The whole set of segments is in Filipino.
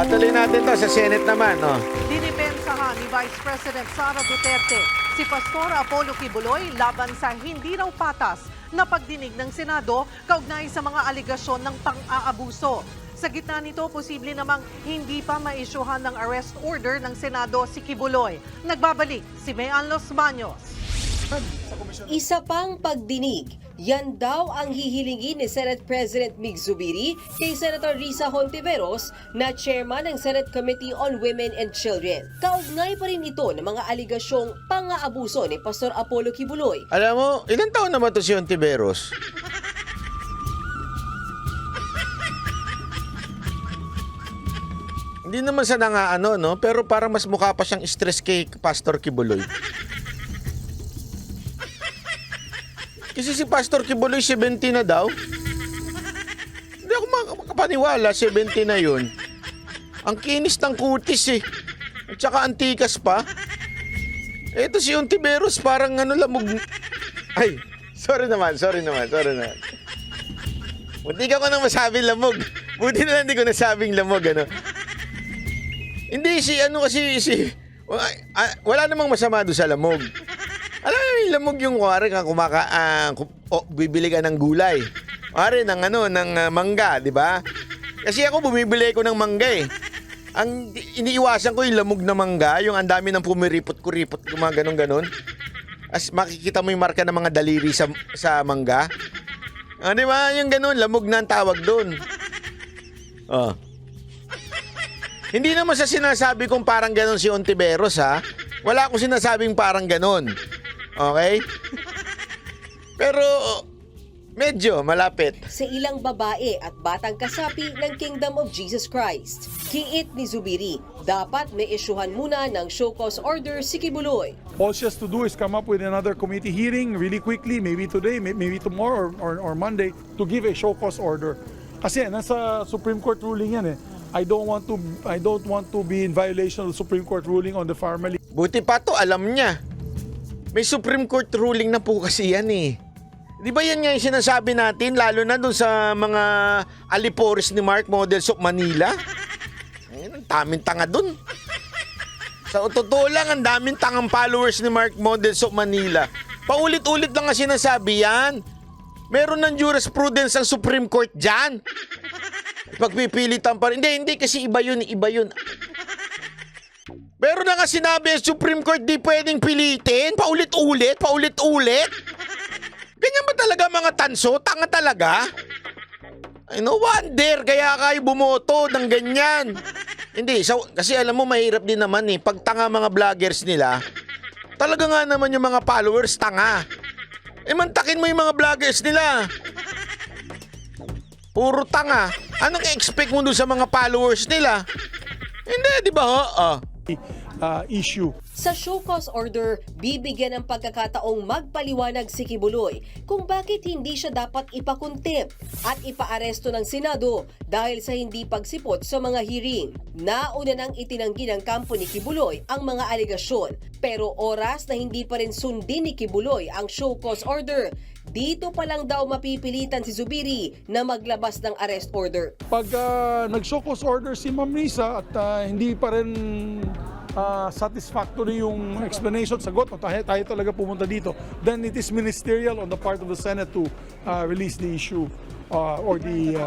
Tuloy natin to sa Senate naman. Oh. Dinipensahan ni Vice President Sara Duterte si Pastor Apollo Kibuloy laban sa hindi raw patas na pagdinig ng Senado kaugnay sa mga aligasyon ng pang-aabuso. Sa gitna nito, posible namang hindi pa maisyuhan ng arrest order ng Senado si Kibuloy. Nagbabalik si Mayan Los Baños. Isa pang pagdinig. Yan daw ang hihilingin ni Senate President Mig Zubiri kay Senator Risa Hontiveros na chairman ng Senate Committee on Women and Children. Kaugnay pa rin ito ng mga aligasyong pang-aabuso ni Pastor Apollo Kibuloy. Alam mo, ilang taon naman to si Hontiveros? Hindi naman sa nangaano, no? Pero parang mas mukha pa siyang stress kay Pastor Kibuloy. Kasi si Pastor Kibuloy 70 na daw. Hindi ako makapaniwala, 70 na yun. Ang kinis ng kutis eh. At saka antikas pa. Eto si Hontiveros parang ano lamog. Ay, sorry naman. Buti ka ko nang masabing lamog. Buti na lang hindi ko nasabing lamog, ano. Hindi, wala namang masama doon sa lamog. Alam mo, yung lamog yung kuwari ka bibili ka ng gulay. Kuwari ng mangga, di ba? Kasi ako bumibili ko ng mangga eh. Ang iniiwasan ko yung lamog na mangga, yung ang dami ng pumiripot-kuripot, mga ganon-ganon. As makikita mo yung marka ng mga daliri sa mangga. Di ba? Yung ganon, lamog na ang tawag doon. Oh. Hindi naman sa sinasabi kong parang ganon si Hontiveros, ha? Wala akong sinasabing parang ganon. Okay? Pero medyo malapit. Sa ilang babae at batang kasapi ng Kingdom of Jesus Christ. Kiit ni Zubiri, dapat may isyuhan muna ng show cause order si Kibuloy. All she has to do is come up with another committee hearing really quickly, maybe today, maybe tomorrow or Monday, to give a show cause order. Kasi nasa Supreme Court ruling yan eh. I don't want to be in violation of the Supreme Court ruling on the family. Buti pa to, alam niya. May Supreme Court ruling na po kasi yan eh. Di ba yan nga yung sinasabi natin, lalo na dun sa mga alipores ni Mark Models of Manila? Ayun, ang daming tanga dun. Sa totoo lang, ang daming tangang followers ni Mark Models of Manila. Paulit-ulit lang nga sinasabi yan. Meron ng jurisprudence ang Supreme Court dyan. Pagpipilitan pa rin. Hindi kasi iba yun. Pero na nga sinabi ang Supreme Court, di pwedeng pilitin. Paulit-ulit. Ganyan ba talaga mga tanso? Tanga talaga? I no wonder, kaya kayo bumoto ng ganyan. Hindi, kasi alam mo, mahirap din naman eh. Pag tanga mga vloggers nila, talaga nga naman yung mga followers tanga. Mantakin mo yung mga vloggers nila. Puro tanga. Anong expect mo doon sa mga followers nila? Hindi, di ba ho? Issue. Sa show cause order, bibigyan ng pagkakataong magpaliwanag si Kibuloy kung bakit hindi siya dapat ipakontempt at ipaaresto ng Senado dahil sa hindi pagsipot sa mga hearing. Nauna nang itinanggi ng kampo ni Kibuloy ang mga aligasyon, pero oras na hindi pa rin sundin ni Kibuloy ang show cause order, dito pa lang daw mapipilitan si Zubiri na maglabas ng arrest order. Pag nag-show cause order si Ma'am Risa at hindi pa rin satisfactory yung explanation, sagot, tayo talaga pumunta dito, then it is ministerial on the part of the Senate to release the issue or the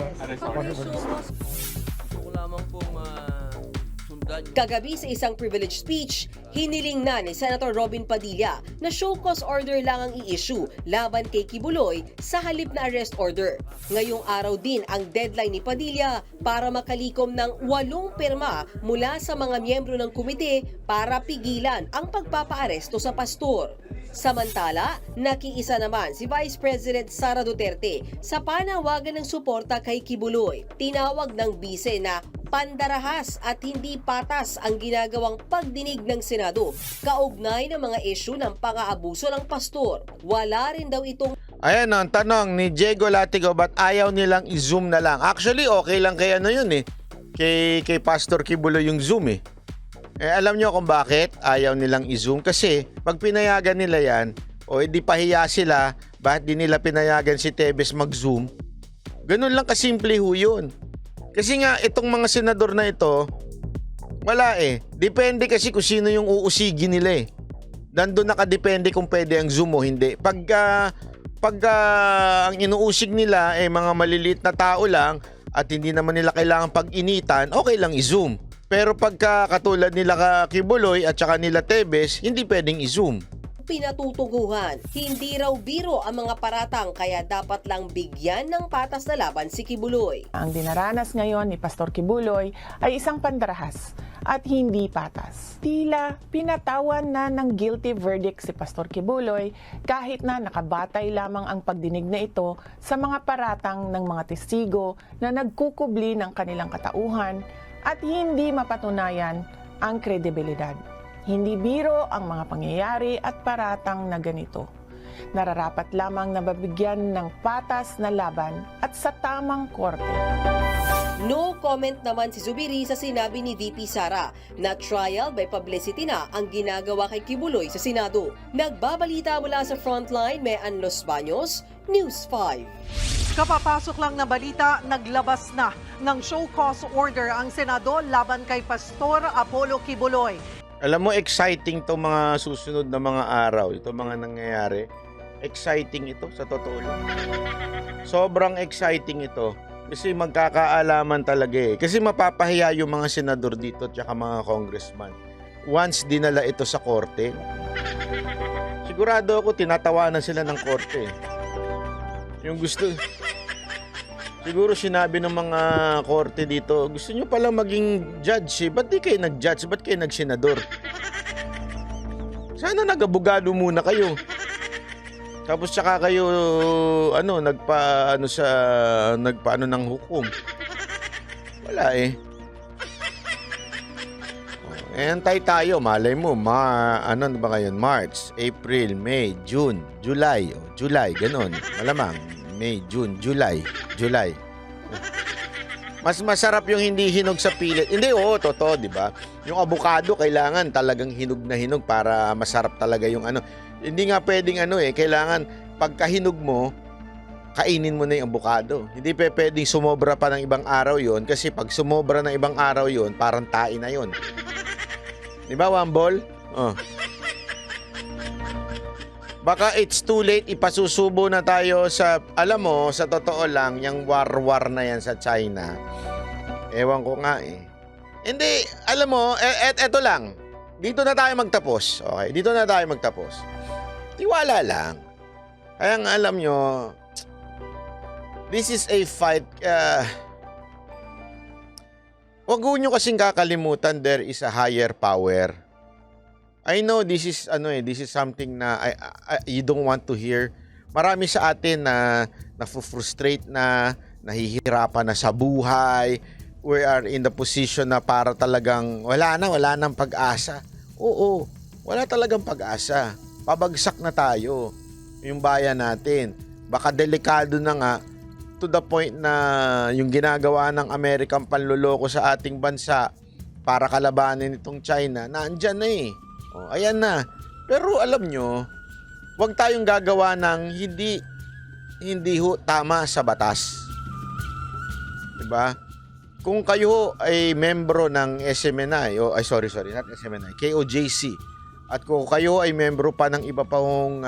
Kagabi sa isang privilege speech, hiniling na ni Senator Robin Padilla na show cause order lang ang i-issue laban kay Kibuloy sa halip na arrest order. Ngayong araw din ang deadline ni Padilla para makalikom ng 8 pirma mula sa mga miyembro ng komite para pigilan ang pagpapaaresto sa pastor. Samantala, nakiisa naman si Vice President Sara Duterte sa panawagan ng suporta kay Kibuloy. Tinawag ng bise na pandarahas at hindi patas ang ginagawang pagdinig ng Senado kaugnay ng mga issue ng pang-aabuso ng pastor. Wala rin daw itong Ayan ang tanong ni Diego Latigo, ba't ayaw nilang i-zoom na lang? Actually, okay lang kay yun eh. Kay Pastor Kibuloy yung zoom eh. Alam nyo kung bakit ayaw nilang i-zoom? Kasi pag pinayagan nila yan, o hindi pahiya sila, bakit di nila pinayagan si Tevez mag-zoom? Ganun lang kasimple ho yun. Kasi nga, itong mga senador na ito, Wala eh. Depende kasi kung sino yung uusigin nila eh. Nandun nakadepende kung pwede ang Zoom o hindi. Pagka ang inuusig nila eh mga maliliit na tao lang at hindi naman nila kailangan pag-initan, okay lang i-Zoom. Pero pagka katulad nila Kibuloy at saka nila Tebes, hindi pwedeng i-Zoom. Pinatutuguhan, hindi raw biro ang mga paratang kaya dapat lang bigyan ng patas na laban si Kibuloy. Ang dinaranas ngayon ni Pastor Kibuloy ay isang pandarahas at hindi patas. Tila pinatawan na ng guilty verdict si Pastor Kibuloy kahit na nakabatay lamang ang pagdinig na ito sa mga paratang ng mga testigo na nagkukubli ng kanilang katauhan at hindi mapatunayan ang kredibilidad. Hindi biro ang mga pangyayari at paratang na ganito. Nararapat lamang na mabigyan ng patas na laban at sa tamang korte. No comment naman si Zubiri sa sinabi ni VP Sara na trial by publicity na ang ginagawa kay Kibuloy sa Senado. Nagbabalita mula sa Frontline, Mean Los Baños, News 5. Kapapasok lang na balita, naglabas na ng show cause order ang Senado laban kay Pastor Apollo Kibuloy. Alam mo, exciting to mga susunod na mga araw. Ito mga nangyayari. Exciting ito, sa totoo lang. Sobrang exciting ito. Kasi magkakaalaman talaga eh. Kasi mapapahiya yung mga senador dito at saka mga congressman. Once dinala ito sa korte, sigurado ako tinatawanan sila ng korte. Yung gusto... Siguro sinabi ng mga korte dito, gusto nyo palang maging judge eh. Ba't di kayo nag-judge? Ba't kayo nag-senador? Sana nag-abogado muna kayo. Tapos tsaka kayo, nagpaano ng hukom. Wala eh. Antay tayo, malay mo, ano ba ngayon? March, April, May, June, July. July, ganon. Malamang. May, June, July. Mas masarap yung hindi hinog sa pilit. Hindi, totoo, di ba? Yung avocado, kailangan talagang hinog na hinog para masarap talaga yung ano. Hindi nga pwedeng kailangan pagkahinog mo, kainin mo na yung avocado. Hindi pwedeng sumobra pa ng ibang araw yon kasi pag sumobra ng ibang araw yon parang tain na yon. Di ba, Wambol? Baka it's too late, ipasusubo na tayo sa, alam mo, sa totoo lang, yung war na yan sa China. Ewan ko nga eh. Hindi, alam mo, eto lang. Dito na tayo magtapos. Okay, dito na tayo magtapos. Tiwala lang. Kaya nga alam nyo, this is a fight. Huwag nyo kasing kakalimutan, there is a higher power. I know this is something na you don't want to hear. Marami sa atin na nafu-frustrate na, nahihirapan na sa buhay. We are in the position na para talagang wala nang pag-asa. Oo, wala talagang pag-asa. Pabagsak na tayo yung bayan natin. Baka delikado na nga to the point na yung ginagawa ng Amerikang panluloko sa ating bansa para kalabanin itong China, naandyan na eh. Ayan na. Pero alam nyo, huwag tayong gagawa ng hindi tama sa batas. Diba? Kung kayo ay membro ng SMNI, not SMNI, KOJC, at kung kayo ay membro pa ng iba pang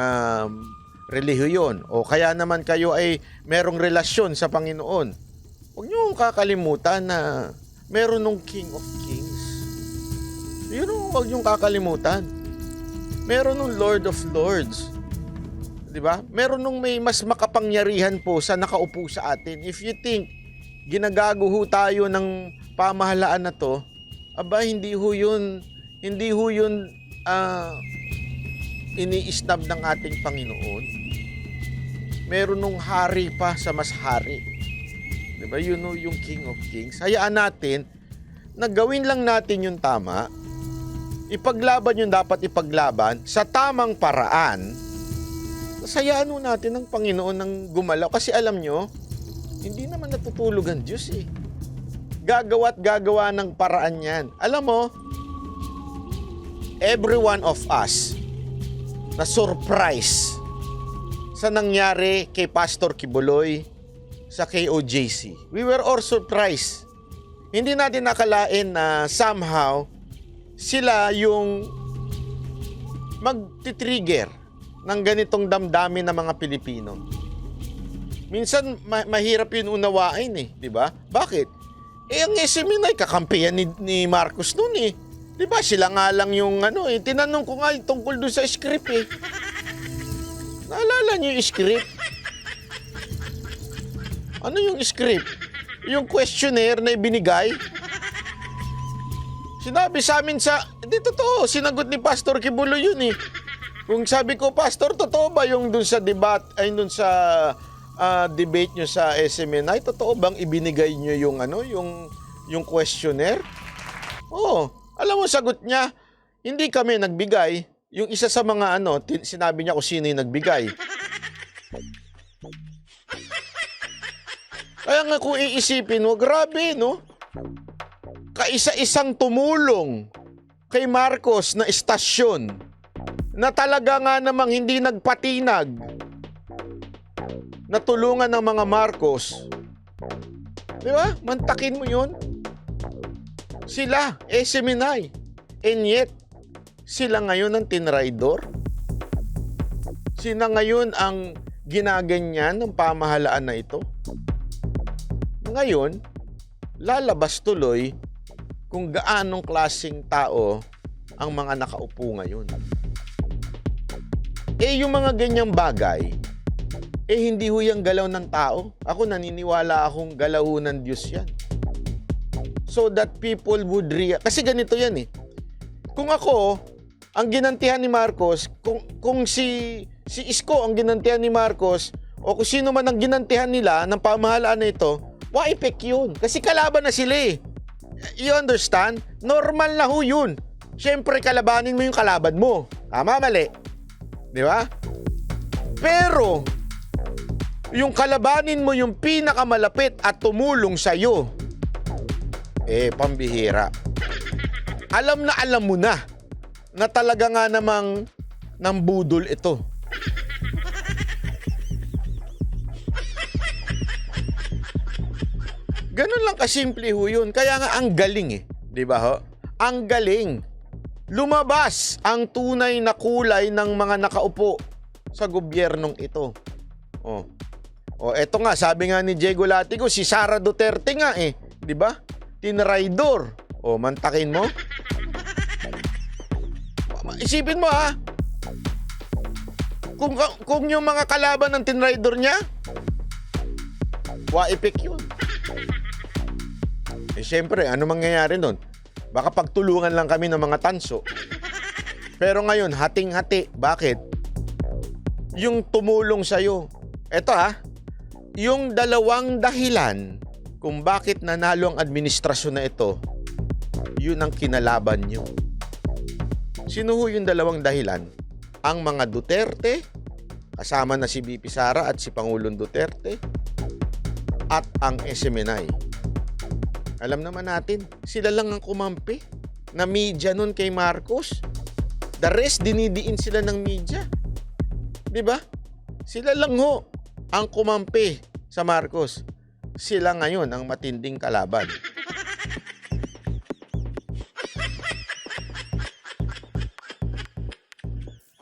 relihiyon, o kaya naman kayo ay merong relasyon sa Panginoon, huwag nyo kakalimutan na meron nung King of Kings. Yun o, huwag niyong kakalimutan. Meron nung Lord of Lords. Diba? Meron nung may mas makapangyarihan po sa nakaupo sa atin. If you think, ginagago ho tayo ng pamahalaan na to, aba, hindi ho yun ini-snub ng ating Panginoon. Meron nung hari pa sa mas hari. Diba? Yun o, yung King of Kings. Hayaan natin, nagawin lang natin yung tama, ipaglaban yung dapat ipaglaban sa tamang paraan, sayaan natin ng Panginoon ng gumalaw. Kasi alam nyo, hindi naman natutulog ang Diyos eh. Gagawa ng paraan yan. Alam mo, every one of us na surprise sa nangyari kay Pastor Kibuloy sa KOJC. We were all surprised. Hindi natin nakalain na somehow sila yung magti-trigger ng ganitong damdamin ng mga Pilipino. Minsan mahirap yun unawain eh, di ba? Bakit? Ang SMNI kakampihan ni Marcos noon eh. Di ba? Sila nga lang yung tinanong ko nga tungkol doon sa script eh. Naalala niyo yung script? Ano yung script? Yung questionnaire na ibinigay? Sinabi sa amin hindi totoo, sinagot ni Pastor Kibuloy yun eh. Kung sabi ko, Pastor, totoo ba yung dun sa dun sa debate nyo sa SMNI, totoo bang ibinigay nyo yung questionnaire? Oo. Alam mo, sagot niya, hindi kami nagbigay. Yung isa sa mga sinabi niya kung sino yung nagbigay. Kaya nga kung iisipin mo, grabe, no? Kaisa-isang tumulong kay Marcos na estasyon na talaga nga namang hindi nagpatinag na tulungan ng mga Marcos. Di ba? Mantakin mo yun. Sila, SMNI. And yet, sila ngayon ang tinraidor. Sila ngayon ang ginaganyan ng pamahalaan na ito. Ngayon, lalabas tuloy kung gaanong klaseng tao ang mga nakaupo ngayon. Yung mga ganyang bagay, hindi ho yung galaw ng tao. Ako naniniwala akong galaw ng Diyos yan. So that people would react. Kasi ganito yan eh. Kung ako, ang ginantihan ni Marcos, kung si Isko ang ginantihan ni Marcos, o kung sino man ang ginantihan nila ng pamahalaan na ito, wa-effect yun. Kasi kalaban na sila eh. You understand? Normal na ho yun. Siyempre, kalabanin mo yung kalaban mo. Tama, mali. Di ba? Pero, yung kalabanin mo yung pinakamalapit at tumulong sa'yo, pambihira. Alam mo na talaga nga namang nambudol ito. Ganun lang kasimple ho yun. Kaya nga ang galing eh. Di ba ho? Ang galing. Lumabas ang tunay na kulay ng mga nakaupo sa gobyernong ito. Eto nga, sabi nga ni Diego Latigo, si Sara Duterte nga eh. Di ba? Tinraidor. Mantakin mo. Isipin mo ha. Kung yung mga kalaban ng tinraidor niya, wa-effect yun. Siyempre, ano mangyayari nun? Baka pagtulungan lang kami ng mga tanso. Pero ngayon, hating-hati. Bakit? Yung tumulong sa'yo. Eto yung dalawang dahilan kung bakit nanalo ang administrasyon na ito, yun ang kinalaban nyo. Sino ho yung dalawang dahilan? Ang mga Duterte, kasama na si VP Sara at si Pangulong Duterte, at ang SMNI. Alam naman natin, sila lang ang kumampi na media nun kay Marcos. The rest, dinidiin sila ng media. Diba? Sila lang ho ang kumampi sa Marcos. Sila ngayon ang matinding kalaban.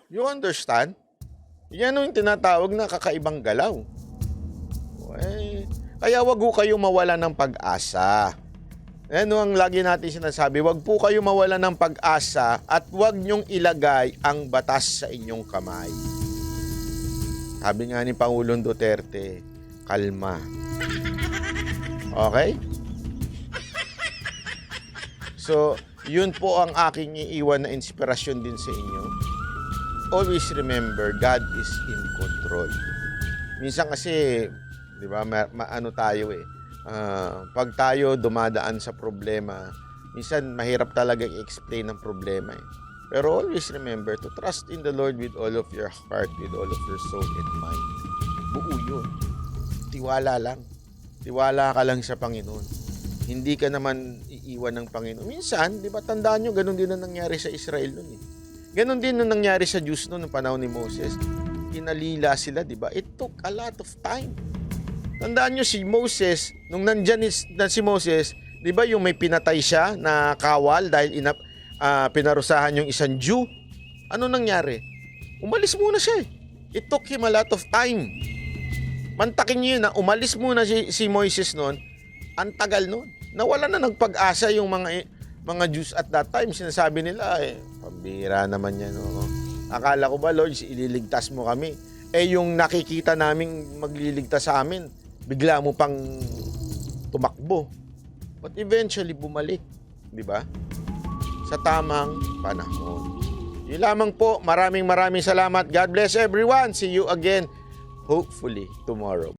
You understand? Yan yung tinatawag na kakaibang galaw. Kaya wag po kayo mawala ng pag-asa. Ano ang lagi natin sinasabi? Wag po kayo mawala ng pag-asa at wag niyong ilagay ang batas sa inyong kamay. Sabi nga ni Pangulong Duterte, kalma. Okay? So, yun po ang aking iiwan na inspirasyon din sa inyo. Always remember, God is in control. Minsan kasi, di ba, maano tayo eh. Pag tayo dumadaan sa problema, minsan mahirap talaga i-explain ang problema eh. Pero always remember to trust in the Lord with all of your heart, with all of your soul and mind. Buo yun. Tiwala lang. Tiwala ka lang sa Panginoon. Hindi ka naman iiwan ng Panginoon. Minsan, di ba, tandaan nyo, ganun din na nangyari sa Israel nun eh. Ganun din na nangyari sa Diyos noon ng panahon ni Moses. Hinalila sila, di ba? It took a lot of time. Tandaan nyo si Moses, nung nandyan na si Moses, di ba yung may pinatay siya na kawal dahil pinarusahan yung isang Jew. Ano nangyari? Umalis muna siya eh. It took him a lot of time. Mantakin niyo yun na umalis muna si Moises noon. Ang tagal noon. Nawala na ng pag-asa yung mga Jews at that time. Sinasabi nila, pambira naman yan. Oh. Akala ko ba, Lord, ililigtas mo kami? Yung nakikita naming magliligtas sa amin, bigla mo pang tumakbo. But eventually, bumalik. Di ba? Sa tamang panahon. Yun lamang po. Maraming salamat. God bless everyone. See you again, hopefully, tomorrow.